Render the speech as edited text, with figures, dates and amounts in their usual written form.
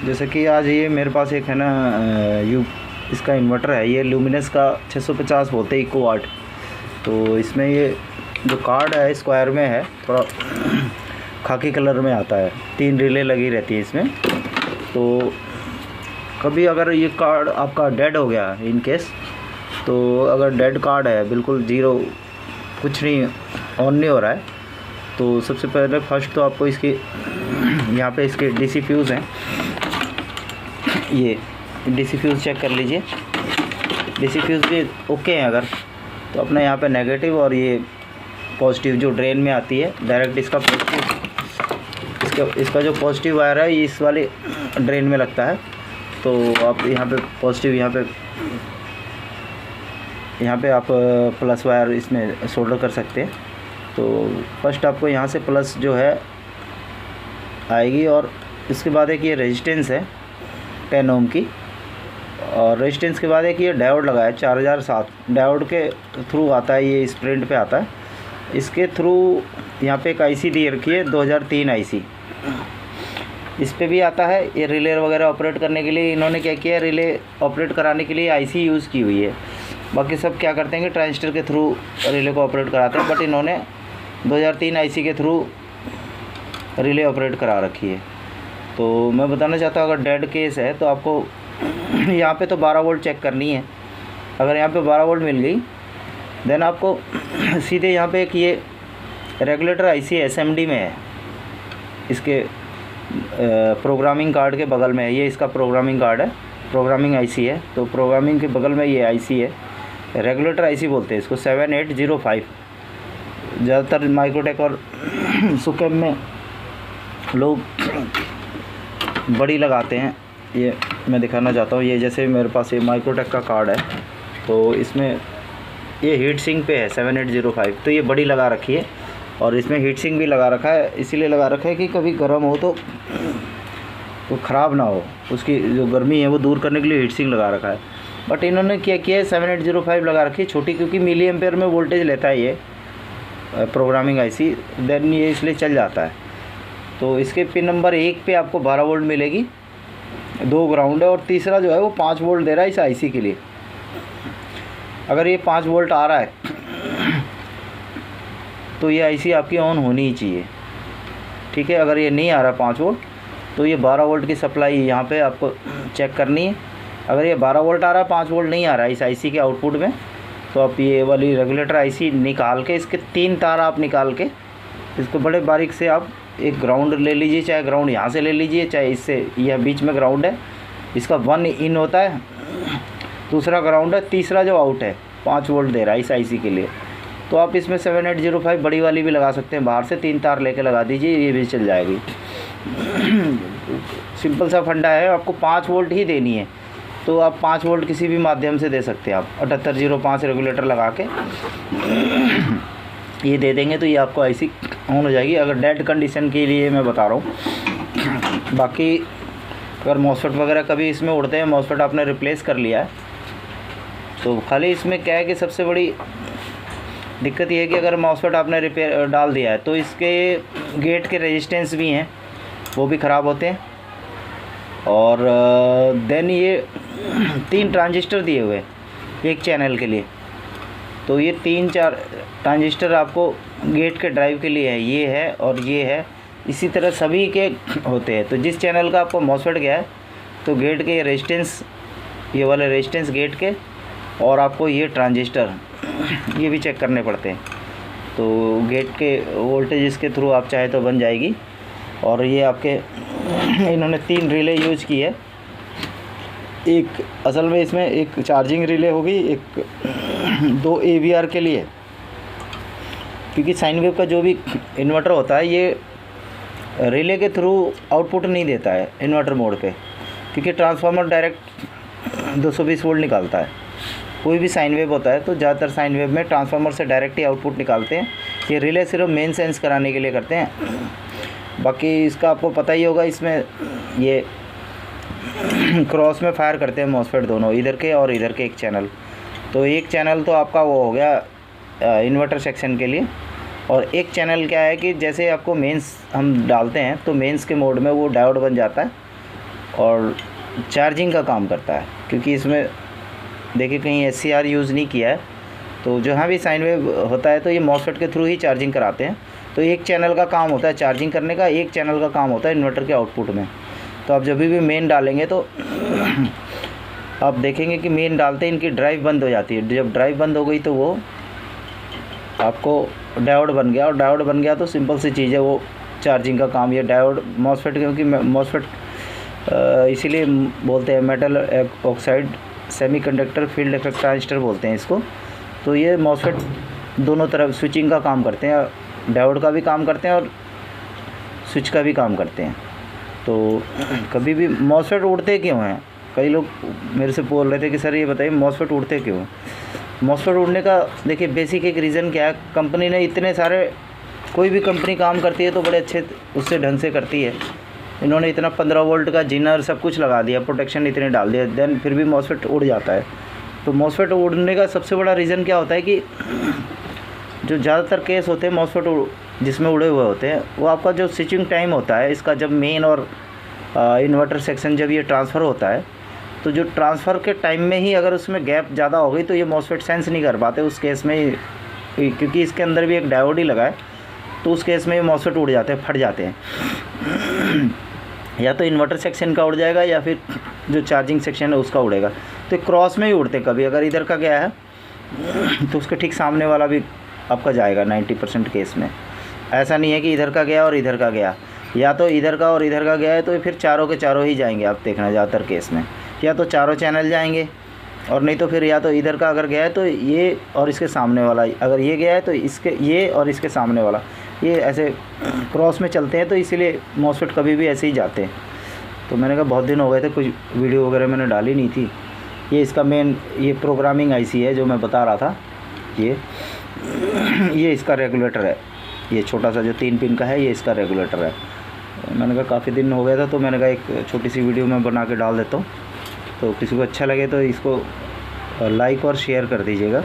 जैसे कि आज ये मेरे पास एक है ना इसका इन्वर्टर है, ये ल्यूमिनस का 650 बोलते हैं इको वाट। तो इसमें ये जो कार्ड है स्क्वायर में है, थोड़ा खाकी कलर में आता है, 3 रिले लगी रहती है इसमें। तो कभी अगर ये कार्ड आपका डेड हो गया इन केस, तो अगर डेड कार्ड है बिल्कुल ज़ीरो, कुछ नहीं ऑन नहीं हो रहा है, तो सबसे पहले फर्स्ट तो आपको इसकी यहाँ पे इसके डीसी फ्यूज़ हैं, ये डीसी फ्यूज़ चेक कर लीजिए। डीसी फ्यूज़ भी ओके हैं अगर, तो अपना यहाँ पे नेगेटिव और ये पॉजिटिव जो ड्रेन में आती है डायरेक्ट, इसका पॉजिटिव, इसका जो पॉजिटिव वायर है ये इस वाले ड्रेन में लगता है। तो आप यहाँ पे पॉजिटिव, यहाँ पे आप प्लस वायर इसमें सोल्डर कर सकते हैं। तो फर्स्ट आपको यहाँ से प्लस जो है आएगी, और इसके बाद एक ये रेजिस्टेंस है 10 ओम की, और रेजिस्टेंस के बाद एक ये डायोड लगा है 4007, डायोड के थ्रू आता है, ये स्प्रिंट पे आता है। इसके थ्रू यहाँ पे एक आईसी दी रखी है 2003 आईसी, इस पे भी आता है। ये रिले वगैरह ऑपरेट करने के लिए इन्होंने क्या किया है, रिले ऑपरेट कराने के लिए आईसी यूज़ की हुई है। बाकी सब क्या करते हैं कि ट्रांजिस्टर के थ्रू रिले को ऑपरेट कराते हैं, बट इन्होंने 2003 आईसी के थ्रू रिले ऑपरेट करा रखी है। तो मैं बताना चाहता हूँ, अगर डेड केस है तो आपको यहाँ पे तो 12 वोल्ट चेक करनी है। अगर यहाँ पे 12 वोल्ट मिल गई, देन आपको सीधे यहाँ पे एक ये रेगुलेटर आईसी एसएमडी में है, इसके प्रोग्रामिंग कार्ड के बगल में है, ये इसका प्रोग्रामिंग कार्ड है, प्रोग्रामिंग आईसी है। तो प्रोग्रामिंग के बगल में ये आईसी है, रेगुलेटर आईसी बोलते हैं इसको, 7805। ज़्यादातर माइक्रोटेक और सुकेम में लोग बड़ी लगाते हैं। ये मैं दिखाना चाहता हूँ, ये जैसे मेरे पास ये माइक्रोटेक का कार्ड है, तो इसमें ये हीट सिंक पे है 7805, तो ये बड़ी लगा रखी है, और इसमें हीट सिंक भी लगा रखा है। इसीलिए लगा रखा है कि कभी गर्म हो तो ख़राब ना हो, उसकी जो गर्मी है वो दूर करने के लिए हीट सिंक लगा रखा है। बट इन्होंने क्या किया है, 7805 लगा रखी है छोटी, क्योंकि मिली एम्पेयर में वोल्टेज लेता है ये प्रोग्रामिंग आईसी, देन ये इसलिए चल जाता है। तो इसके पिन नंबर 1 पे आपको 12 वोल्ट मिलेगी, 2 ग्राउंड है, और तीसरा जो है वो 5 वोल्ट दे रहा है इस आईसी के लिए। अगर ये 5 वोल्ट आ रहा है तो ये आईसी आपकी ऑन होनी ही चाहिए, ठीक है। अगर ये नहीं आ रहा 5 वोल्ट, तो ये 12 वोल्ट की सप्लाई यहाँ पे आपको चेक करनी है। अगर ये 12 वोल्ट आ रहा है, 5 वोल्ट नहीं आ रहा है इस आईसी के आउटपुट में, तो आप ये वाली रेगुलेटर आईसी निकाल के, इसके 3 तार आप निकाल के, इसको बड़े बारीक से आप एक ग्राउंड ले लीजिए, चाहे ग्राउंड यहाँ से ले लीजिए, चाहे इससे, यह बीच में ग्राउंड है, इसका 1 इन होता है, दूसरा ग्राउंड है, तीसरा जो आउट है 5 वोल्ट दे रहा है इस आईसी के लिए। तो आप इसमें 7805 बड़ी वाली भी लगा सकते हैं, बाहर से 3 तार लेके लगा दीजिए, ये भी चल जाएगी। सिंपल सा फंडा है, आपको 5 वोल्ट ही देनी है, तो आप 5 वोल्ट किसी भी माध्यम से दे सकते हैं। आप 7805 रेगुलेटर लगा के ये दे देंगे, तो ये आपको आईसी ऑन हो जाएगी। अगर डेड कंडीशन के लिए मैं बता रहा हूँ। बाकी अगर मॉसफेट वगैरह कभी इसमें उड़ते हैं, मॉसफेट आपने रिप्लेस कर लिया है, तो खाली इसमें क्या है कि सबसे बड़ी दिक्कत ये है कि अगर मॉसफेट आपने रिपेयर डाल दिया है, तो इसके गेट के रेजिस्टेंस भी हैं, वो भी ख़राब होते हैं। और देन ये 3 ट्रांजिस्टर दिए हुए एक चैनल के लिए, तो ये 3-4 ट्रांजिस्टर आपको गेट के ड्राइव के लिए है, ये है और ये है, इसी तरह सभी के होते हैं। तो जिस चैनल का आपको मॉसफेट गया है, तो गेट के रेजिस्टेंस, ये वाले रेजिस्टेंस गेट के, और आपको ये ट्रांजिस्टर ये भी चेक करने पड़ते हैं। तो गेट के वोल्टेज के थ्रू आप चाहे तो बन जाएगी। और ये आपके इन्होंने 3 रिले यूज़ की है, एक असल में इसमें एक चार्जिंग रिले होगी, एक 2 AVR के लिए, क्योंकि साइन वेव का जो भी इन्वर्टर होता है ये रिले के थ्रू आउटपुट नहीं देता है इन्वर्टर मोड पे, क्योंकि ट्रांसफार्मर डायरेक्ट 220 वोल्ट निकालता है। कोई भी साइन वेव होता है तो ज़्यादातर साइन वेव में ट्रांसफार्मर से डायरेक्ट ही आउटपुट निकालते हैं। ये रिले सिर्फ मेन सेंस कराने के लिए करते हैं। बाकी इसका आपको पता ही होगा, इसमें ये क्रॉस में फायर करते हैं मॉसफेट दोनों, इधर के और इधर के एक चैनल। तो एक चैनल तो आपका वो हो गया इन्वर्टर सेक्शन के लिए, और एक चैनल क्या है कि जैसे आपको मेंस हम डालते हैं तो मेंस के मोड में वो डायोड बन जाता है, और चार्जिंग का काम करता है, क्योंकि इसमें देखिए कहीं SCR यूज़ नहीं किया है। तो जहाँ भी साइन वेव होता है तो ये मॉसफेट के थ्रू ही चार्जिंग कराते हैं। तो एक चैनल का काम होता है चार्जिंग करने का, एक चैनल का काम होता है इन्वर्टर के आउटपुट में। तो आप जब भी मेन डालेंगे तो आप देखेंगे कि मेन डालते ही इनकी ड्राइव बंद हो जाती है। जब ड्राइव बंद हो गई तो वो आपको डायोड बन गया, और डायोड बन गया तो सिंपल सी चीज़ है, वो चार्जिंग का काम। ये डायोड मॉसफेट, क्योंकि मॉसफेट इसीलिए बोलते हैं metal oxide semiconductor field effect transistor बोलते हैं इसको। तो ये मॉसफेट दोनों तरफ स्विचिंग का काम करते हैं, डायोड का भी काम करते हैं और स्विच का भी काम करते हैं। तो कभी भी मॉसफेट उड़ते क्यों हैं? कई लोग मेरे से बोल रहे थे कि सर ये बताइए मॉसफेट उड़ते क्यों? मॉसफेट उड़ने का देखिए बेसिक एक रीज़न क्या है, कंपनी ने इतने सारे, कोई भी कंपनी काम करती है तो बड़े अच्छे उससे ढंग से करती है। इन्होंने इतना 15 वोल्ट का जिनर सब कुछ लगा दिया, प्रोटेक्शन इतने डाल दिया, देन फिर भी मॉसफेट उड़ जाता है। तो मॉसफेट उड़ने का सबसे बड़ा रीज़न क्या होता है कि जो ज़्यादातर केस होते हैं मॉसफेट जिसमें उड़े हुए होते हैं, वो आपका जो स्विचिंग टाइम होता है इसका, जब मेन और इन्वर्टर सेक्शन जब ये ट्रांसफ़र होता है, तो जो ट्रांसफ़र के टाइम में ही अगर उसमें गैप ज़्यादा हो गई तो ये मॉसफेट सेंस नहीं कर पाते उस केस में, क्योंकि इसके अंदर भी एक डायोड ही लगा है। तो उस केस में ये मॉसफेट उड़ जाते हैं, फट जाते हैं। या तो इन्वर्टर सेक्शन का उड़ जाएगा या फिर जो चार्जिंग सेक्शन है उसका उड़ेगा। तो क्रॉस में ही उड़ते हैं। कभी अगर इधर का गया है तो उसके ठीक सामने वाला भी आपका जाएगा 90% केस में। ऐसा नहीं है कि इधर का गया और इधर का गया, या तो इधर का और इधर का गया है तो फिर चारों के चारों ही जाएंगे। आप देखना ज़्यादातर केस में या तो चारों चैनल जाएंगे, और नहीं तो फिर या तो इधर का अगर गया है तो ये और इसके सामने वाला, अगर ये गया है तो इसके ये और इसके सामने वाला, ये ऐसे क्रॉस में चलते हैं। तो इसीलिए मॉसफेट कभी भी ऐसे ही जाते हैं। तो मैंने कहा बहुत दिन हो गए थे, कुछ वीडियो वगैरह मैंने डाली नहीं थी। ये इसका मेन ये प्रोग्रामिंग IC है जो मैं बता रहा था। ये इसका रेगुलेटर है, ये छोटा सा जो 3 पिन का है, ये इसका रेगुलेटर है। मैंने कहा काफ़ी दिन हो गया था, तो मैंने कहा एक छोटी सी वीडियो मैं बना के डाल देता हूँ। तो किसी को अच्छा लगे तो इसको लाइक और शेयर कर दीजिएगा।